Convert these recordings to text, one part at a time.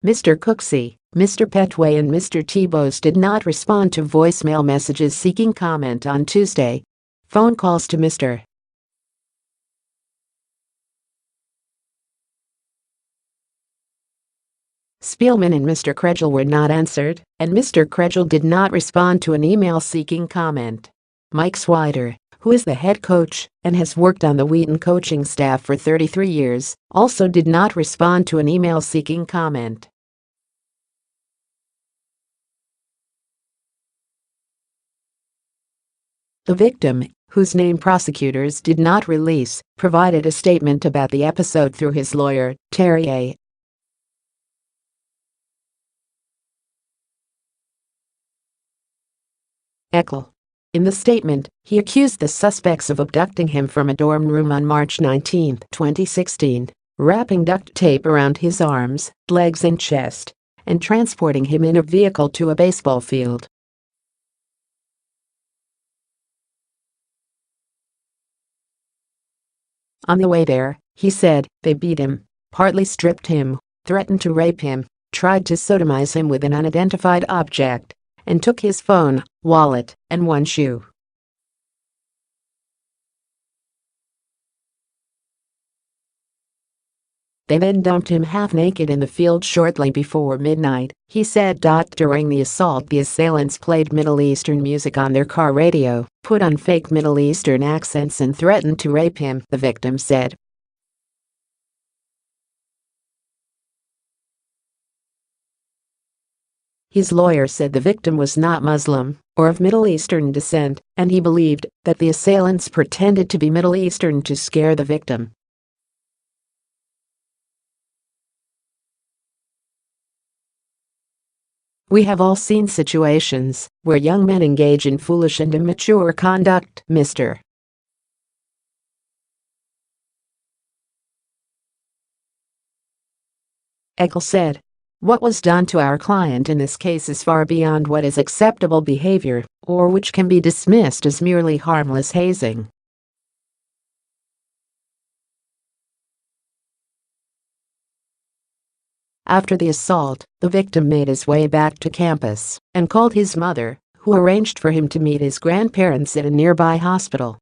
Mr. Cooksey, Mr. Petway and Mr. Tebows did not respond to voicemail messages seeking comment on Tuesday. Phone calls to Mr. Spielman and Mr. Kregel were not answered, and Mr. Kregel did not respond to an email seeking comment. Mike Swider, who is the head coach and has worked on the Wheaton coaching staff for 33 years, also did not respond to an email seeking comment. The victim, whose name prosecutors did not release, provided a statement about the episode through his lawyer, Terry A. Eckel. In the statement, he accused the suspects of abducting him from a dorm room on March 19, 2016, wrapping duct tape around his arms, legs and chest, and transporting him in a vehicle to a baseball field. On the way there, he said, they beat him, partly stripped him, threatened to rape him, tried to sodomize him with an unidentified object, and took his phone, wallet, and one shoe. They then dumped him half-naked in the field shortly before midnight, he said. During the assault, the assailants played Middle Eastern music on their car radio, put on fake Middle Eastern accents and threatened to rape him, the victim said. His lawyer said the victim was not Muslim or of Middle Eastern descent, and he believed that the assailants pretended to be Middle Eastern to scare the victim. We have all seen situations where young men engage in foolish and immature conduct, Mr. Eckel said. What was done to our client in this case is far beyond what is acceptable behavior, or which can be dismissed as merely harmless hazing. After the assault, the victim made his way back to campus and called his mother, who arranged for him to meet his grandparents at a nearby hospital.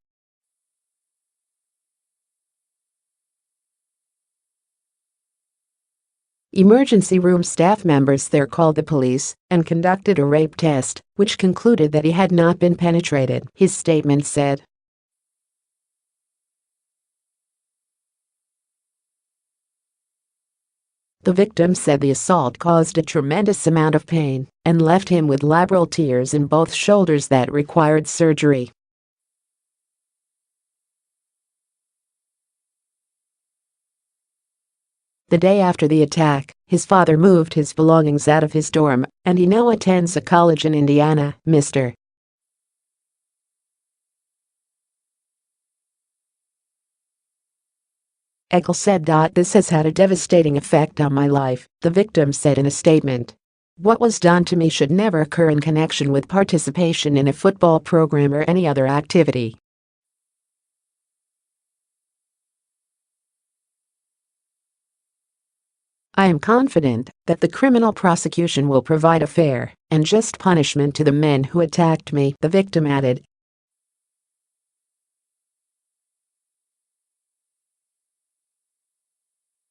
Emergency room staff members there called the police and conducted a rape test, which concluded that he had not been penetrated, his statement said. The victim said the assault caused a tremendous amount of pain and left him with labral tears in both shoulders that required surgery. The day after the attack, his father moved his belongings out of his dorm, and he now attends a college in Indiana, Mr. Eckel said. This has had a devastating effect on my life, the victim said in a statement. What was done to me should never occur in connection with participation in a football program or any other activity. I am confident that the criminal prosecution will provide a fair and just punishment to the men who attacked me, the victim added.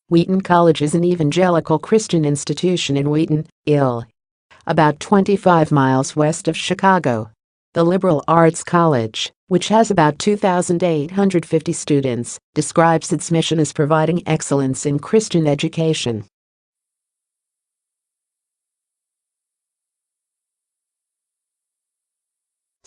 Wheaton College is an evangelical Christian institution in Wheaton, Ill. About 25 miles west of Chicago. The liberal arts college, which has about 2,850 students, describes its mission as providing excellence in Christian education.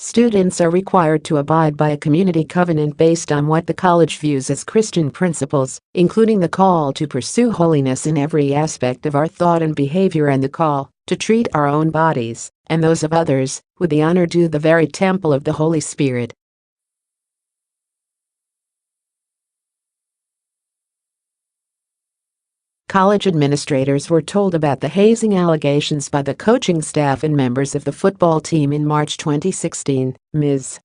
Students are required to abide by a community covenant based on what the college views as Christian principles, including the call to pursue holiness in every aspect of our thought and behavior and the call to treat our own bodies and those of others with the honor due the very temple of the Holy Spirit. College administrators were told about the hazing allegations by the coaching staff and members of the football team in March 2016, Ms.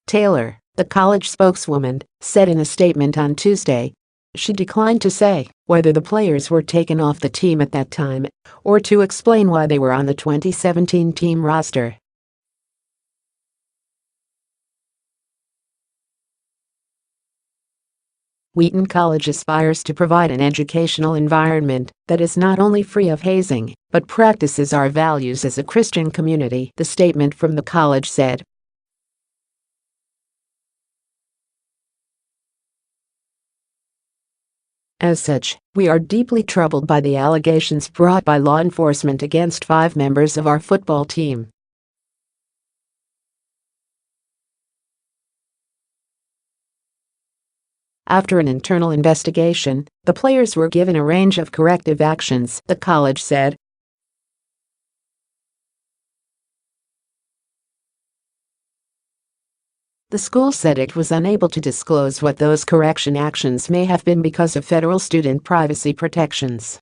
Taylor. the college spokeswoman said in a statement on Tuesday. She declined to say whether the players were taken off the team at that time or to explain why they were on the 2017 team roster. Wheaton College aspires to provide an educational environment that is not only free of hazing, but practices our values as a Christian community, the statement from the college said. As such, we are deeply troubled by the allegations brought by law enforcement against 5 members of our football team. After an internal investigation, the players were given a range of corrective actions, the college said. The school said it was unable to disclose what those correction actions may have been because of federal student privacy protections.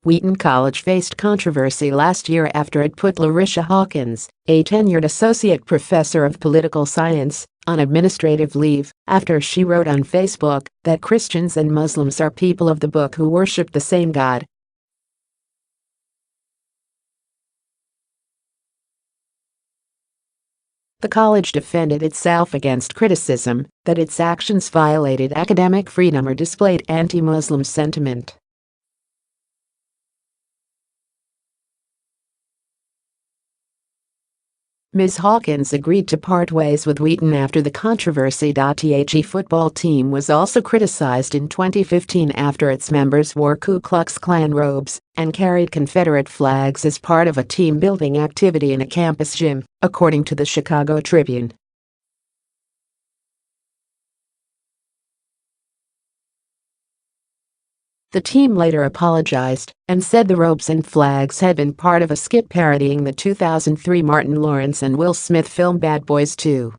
Wheaton College faced controversy last year after it put Larisha Hawkins, a tenured associate professor of political science, on administrative leave after she wrote on Facebook that Christians and Muslims are people of the book who worship the same God. The college defended itself against criticism that its actions violated academic freedom or displayed anti-Muslim sentiment. Ms. Hawkins agreed to part ways with Wheaton after the controversy. The football team was also criticized in 2015 after its members wore Ku Klux Klan robes and carried Confederate flags as part of a team-building activity in a campus gym, according to the Chicago Tribune. The team later apologized and said the robes and flags had been part of a skit parodying the 2003 Martin Lawrence and Will Smith film Bad Boys 2.